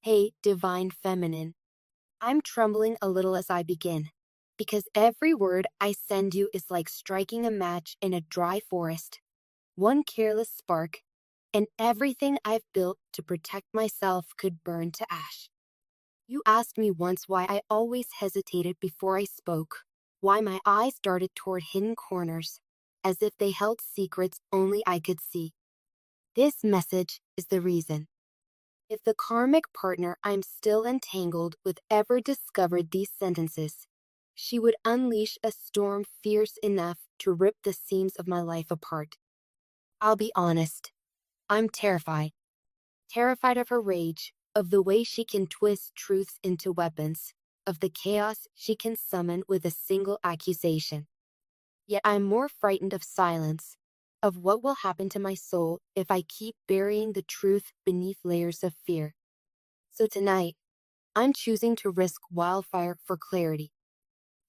Hey, divine feminine. I'm trembling a little as I begin, because every word I send you is like striking a match in a dry forest. One careless spark, and everything I've built to protect myself could burn to ash. You asked me once why I always hesitated before I spoke, why my eyes darted toward hidden corners, as if they held secrets only I could see. This message is the reason. If the karmic partner I'm still entangled with ever discovered these sentences, she would unleash a storm fierce enough to rip the seams of my life apart. I'll be honest, I'm terrified. Terrified of her rage, of the way she can twist truths into weapons, of the chaos she can summon with a single accusation. Yet I'm more frightened of silence, of what will happen to my soul if I keep burying the truth beneath layers of fear. So tonight, I'm choosing to risk wildfire for clarity.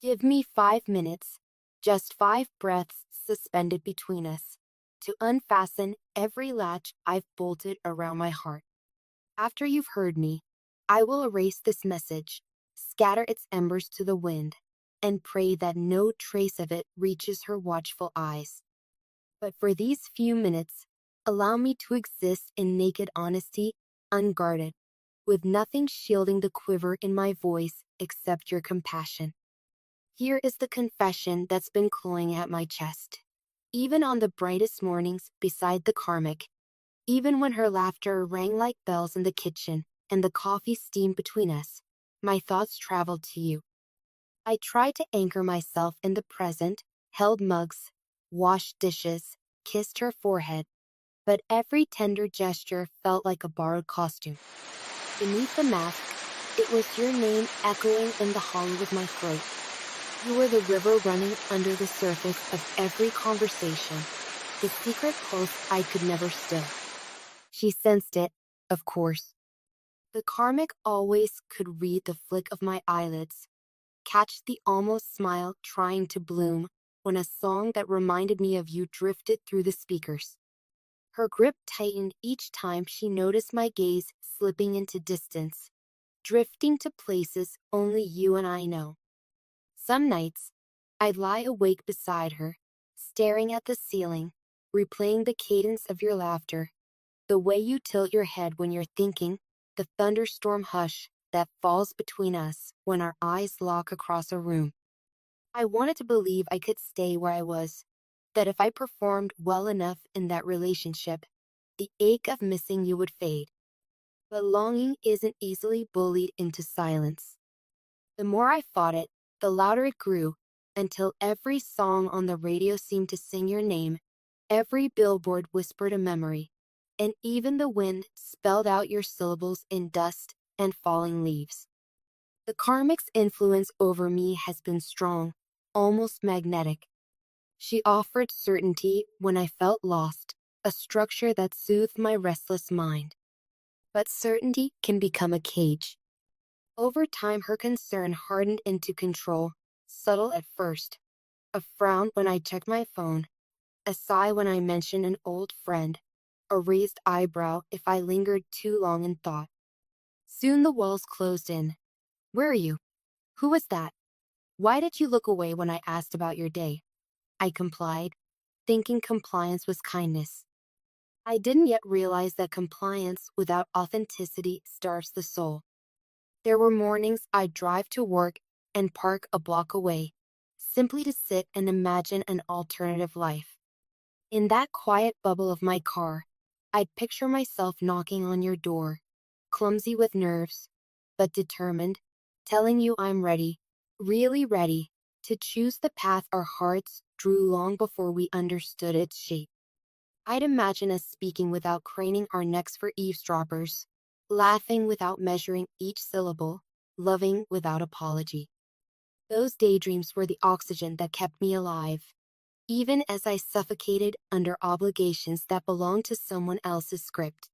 Give me 5 minutes, just 5 breaths suspended between us, to unfasten every latch I've bolted around my heart. After you've heard me, I will erase this message, scatter its embers to the wind, and pray that no trace of it reaches her watchful eyes. But for these few minutes, allow me to exist in naked honesty, unguarded, with nothing shielding the quiver in my voice except your compassion. Here is the confession that's been clawing at my chest. Even on the brightest mornings beside the karmic, even when her laughter rang like bells in the kitchen and the coffee steamed between us, my thoughts traveled to you. I tried to anchor myself in the present, held mugs, washed dishes, kissed her forehead, but every tender gesture felt like a borrowed costume. Beneath the mask, it was your name echoing in the hollow of my throat. You were the river running under the surface of every conversation, the secret pulse I could never still. She sensed it, of course. The karmic always could read the flick of my eyelids, catch the almost smile trying to bloom when a song that reminded me of you drifted through the speakers. Her grip tightened each time she noticed my gaze slipping into distance, drifting to places only you and I know. Some nights, I'd lie awake beside her, staring at the ceiling, replaying the cadence of your laughter, the way you tilt your head when you're thinking, the thunderstorm hush that falls between us when our eyes lock across a room. I wanted to believe I could stay where I was, that if I performed well enough in that relationship, the ache of missing you would fade. But longing isn't easily bullied into silence. The more I fought it, the louder it grew, until every song on the radio seemed to sing your name, every billboard whispered a memory, and even the wind spelled out your syllables in dust and falling leaves. The karmic's influence over me has been strong, almost magnetic. She offered certainty when I felt lost, a structure that soothed my restless mind. But certainty can become a cage. Over time, her concern hardened into control, subtle at first. A frown when I checked my phone, a sigh when I mentioned an old friend, a raised eyebrow if I lingered too long in thought. Soon the walls closed in. Where are you? Who was that? Why did you look away when I asked about your day? I complied, thinking compliance was kindness. I didn't yet realize that compliance without authenticity starves the soul. There were mornings I'd drive to work and park a block away, simply to sit and imagine an alternative life. In that quiet bubble of my car, I'd picture myself knocking on your door, clumsy with nerves, but determined, telling you I'm ready, really ready, to choose the path our hearts drew long before we understood its shape. I'd imagine us speaking without craning our necks for eavesdroppers, laughing without measuring each syllable, loving without apology. Those daydreams were the oxygen that kept me alive, even as I suffocated under obligations that belonged to someone else's script.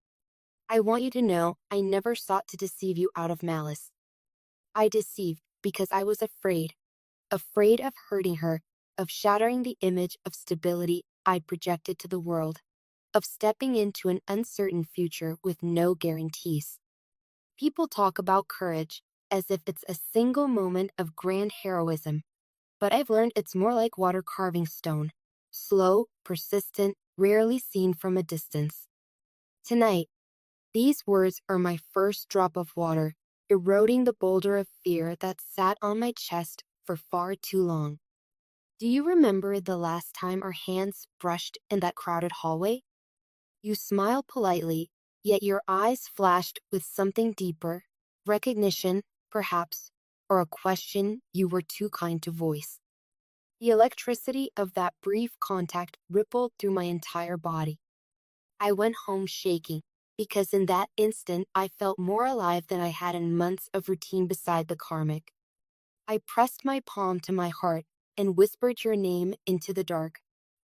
I want you to know I never sought to deceive you out of malice. I deceived because I was afraid of hurting her, of shattering the image of stability I'd projected to the world, of stepping into an uncertain future with no guarantees. People talk about courage as if it's a single moment of grand heroism, but I've learned it's more like water carving stone. Slow, persistent, rarely seen from a distance. Tonight, these words are my first drop of water, eroding the boulder of fear that sat on my chest for far too long. Do you remember the last time our hands brushed in that crowded hallway? You smiled politely, yet your eyes flashed with something deeper, recognition, perhaps, or a question you were too kind to voice. The electricity of that brief contact rippled through my entire body. I went home shaking, because in that instant I felt more alive than I had in months of routine beside the karmic. I pressed my palm to my heart and whispered your name into the dark,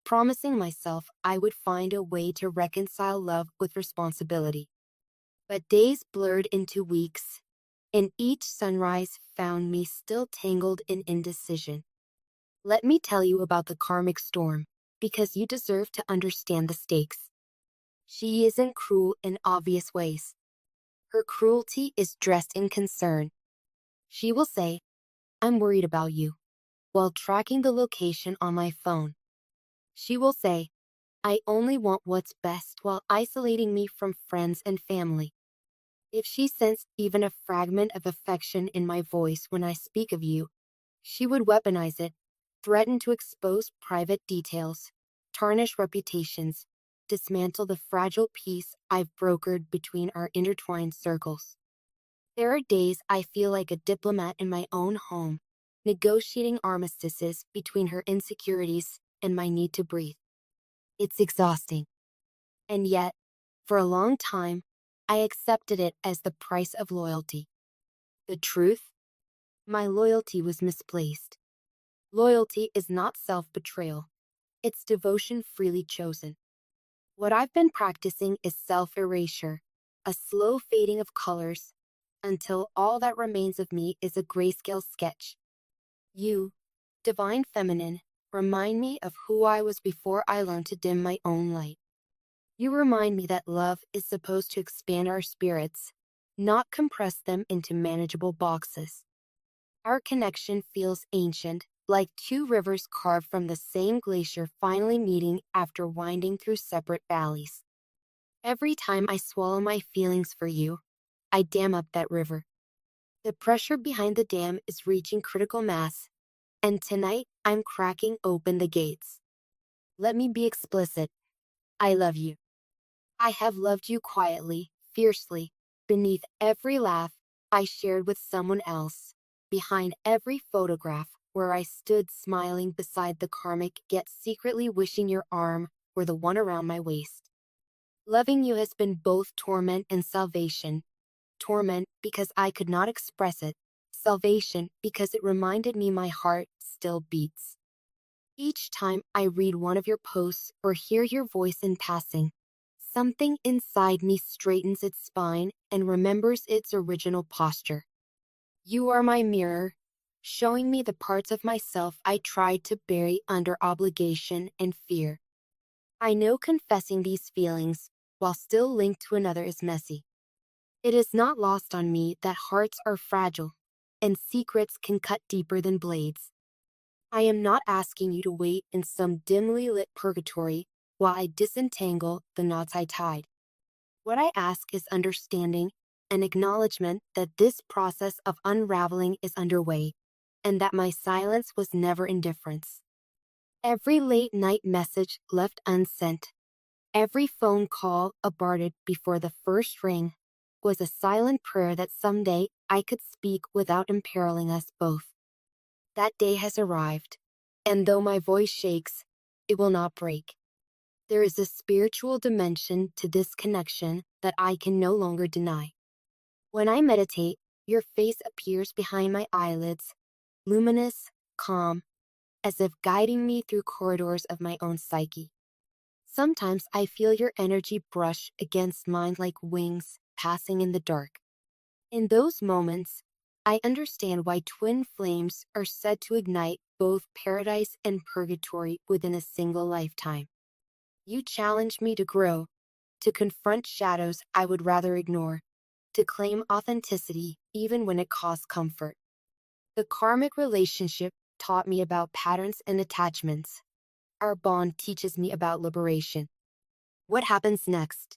promising myself I would find a way to reconcile love with responsibility. But days blurred into weeks, and each sunrise found me still tangled in indecision. Let me tell you about the karmic storm, because you deserve to understand the stakes. She isn't cruel in obvious ways. Her cruelty is dressed in concern. She will say, "I'm worried about you," while tracking the location on my phone. She will say, "I only want what's best," while isolating me from friends and family. If she sensed even a fragment of affection in my voice when I speak of you, she would weaponize it, threaten to expose private details, tarnish reputations, dismantle the fragile peace I've brokered between our intertwined circles. There are days I feel like a diplomat in my own home, negotiating armistices between her insecurities and my need to breathe. It's exhausting. And yet, for a long time, I accepted it as the price of loyalty. The truth? My loyalty was misplaced. Loyalty is not self-betrayal. It's devotion freely chosen. What I've been practicing is self-erasure, a slow fading of colors, until all that remains of me is a grayscale sketch. You, divine feminine, remind me of who I was before I learned to dim my own light. You remind me that love is supposed to expand our spirits, not compress them into manageable boxes. Our connection feels ancient, like two rivers carved from the same glacier finally meeting after winding through separate valleys. Every time I swallow my feelings for you, I dam up that river. The pressure behind the dam is reaching critical mass, and tonight I'm cracking open the gates. Let me be explicit. I love you. I have loved you quietly, fiercely, beneath every laugh I shared with someone else, behind every photograph where I stood smiling beside the karmic yet secretly wishing your arm were the one around my waist. Loving you has been both torment and salvation. Torment because I could not express it, salvation because it reminded me my heart still beats. Each time I read one of your posts or hear your voice in passing, something inside me straightens its spine and remembers its original posture. You are my mirror, showing me the parts of myself I tried to bury under obligation and fear. I know confessing these feelings, while still linked to another, is messy. It is not lost on me that hearts are fragile, and secrets can cut deeper than blades. I am not asking you to wait in some dimly lit purgatory while I disentangle the knots I tied. What I ask is understanding and acknowledgement that this process of unraveling is underway, and that my silence was never indifference. Every late night message left unsent, every phone call aborted before the first ring, was a silent prayer that someday I could speak without imperiling us both. That day has arrived, and though my voice shakes, it will not break. There is a spiritual dimension to this connection that I can no longer deny. When I meditate, your face appears behind my eyelids, luminous, calm, as if guiding me through corridors of my own psyche. Sometimes I feel your energy brush against mine like wings passing in the dark. In those moments, I understand why twin flames are said to ignite both paradise and purgatory within a single lifetime. You challenge me to grow, to confront shadows I would rather ignore, to claim authenticity even when it costs comfort. The karmic relationship taught me about patterns and attachments. Our bond teaches me about liberation. What happens next?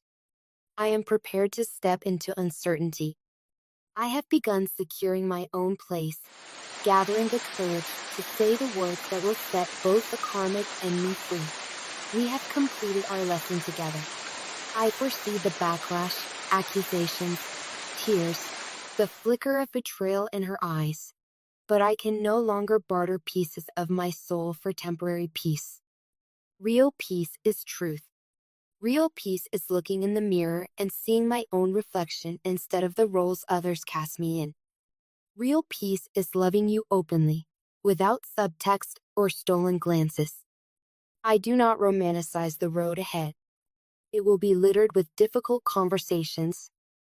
I am prepared to step into uncertainty. I have begun securing my own place, gathering the courage to say the words that will set both the karmic and me free. We have completed our lesson together. I foresee the backlash, accusations, tears, the flicker of betrayal in her eyes. But I can no longer barter pieces of my soul for temporary peace. Real peace is truth. Real peace is looking in the mirror and seeing my own reflection instead of the roles others cast me in. Real peace is loving you openly, without subtext or stolen glances. I do not romanticize the road ahead. It will be littered with difficult conversations,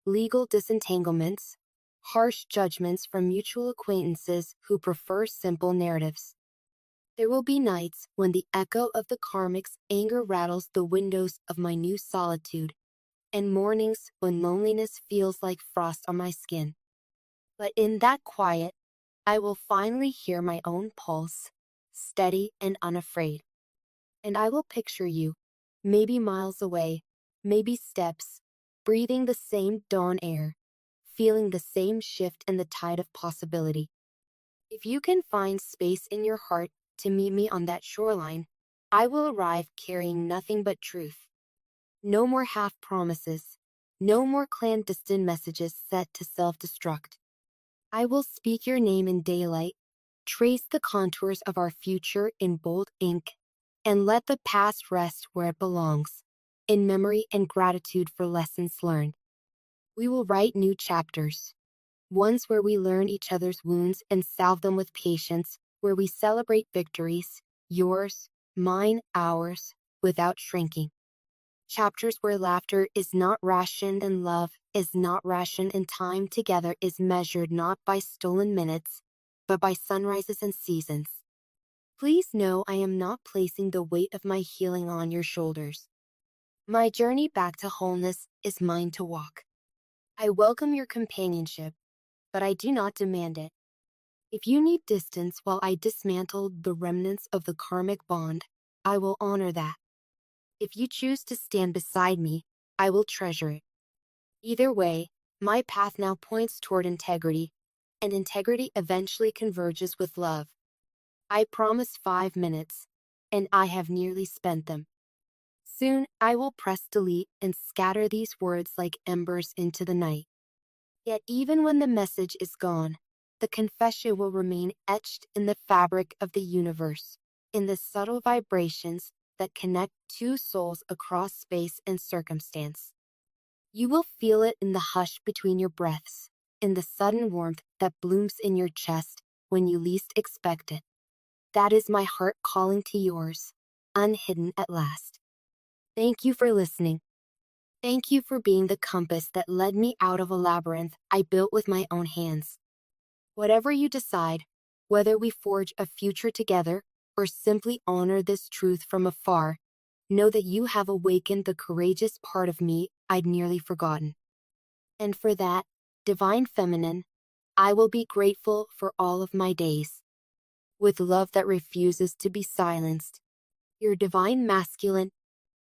legal disentanglements, harsh judgments from mutual acquaintances who prefer simple narratives. There will be nights when the echo of the karmic's anger rattles the windows of my new solitude, and mornings when loneliness feels like frost on my skin. But in that quiet, I will finally hear my own pulse, steady and unafraid. And I will picture you, maybe miles away, maybe steps, breathing the same dawn air, feeling the same shift in the tide of possibility. If you can find space in your heart to meet me on that shoreline, I will arrive carrying nothing but truth. No more half promises, no more clandestine messages set to self-destruct. I will speak your name in daylight, trace the contours of our future in bold ink, and let the past rest where it belongs, in memory and gratitude for lessons learned. We will write new chapters, ones where we learn each other's wounds and salve them with patience, where we celebrate victories, yours, mine, ours, without shrinking. Chapters where laughter is not rationed and love is not rationed and time together is measured not by stolen minutes, but by sunrises and seasons. Please know I am not placing the weight of my healing on your shoulders. My journey back to wholeness is mine to walk. I welcome your companionship, but I do not demand it. If you need distance while I dismantle the remnants of the karmic bond, I will honor that. If you choose to stand beside me, I will treasure it. Either way, my path now points toward integrity, and integrity eventually converges with love. I promise 5 minutes, and I have nearly spent them. Soon, I will press delete and scatter these words like embers into the night. Yet even when the message is gone, the confession will remain etched in the fabric of the universe, in the subtle vibrations that connect two souls across space and circumstance. You will feel it in the hush between your breaths, in the sudden warmth that blooms in your chest when you least expect it. That is my heart calling to yours, unhidden at last. Thank you for listening. Thank you for being the compass that led me out of a labyrinth I built with my own hands. Whatever you decide, whether we forge a future together or simply honor this truth from afar, know that you have awakened the courageous part of me I'd nearly forgotten. And for that, Divine Feminine, I will be grateful for all of my days. With love that refuses to be silenced, your Divine Masculine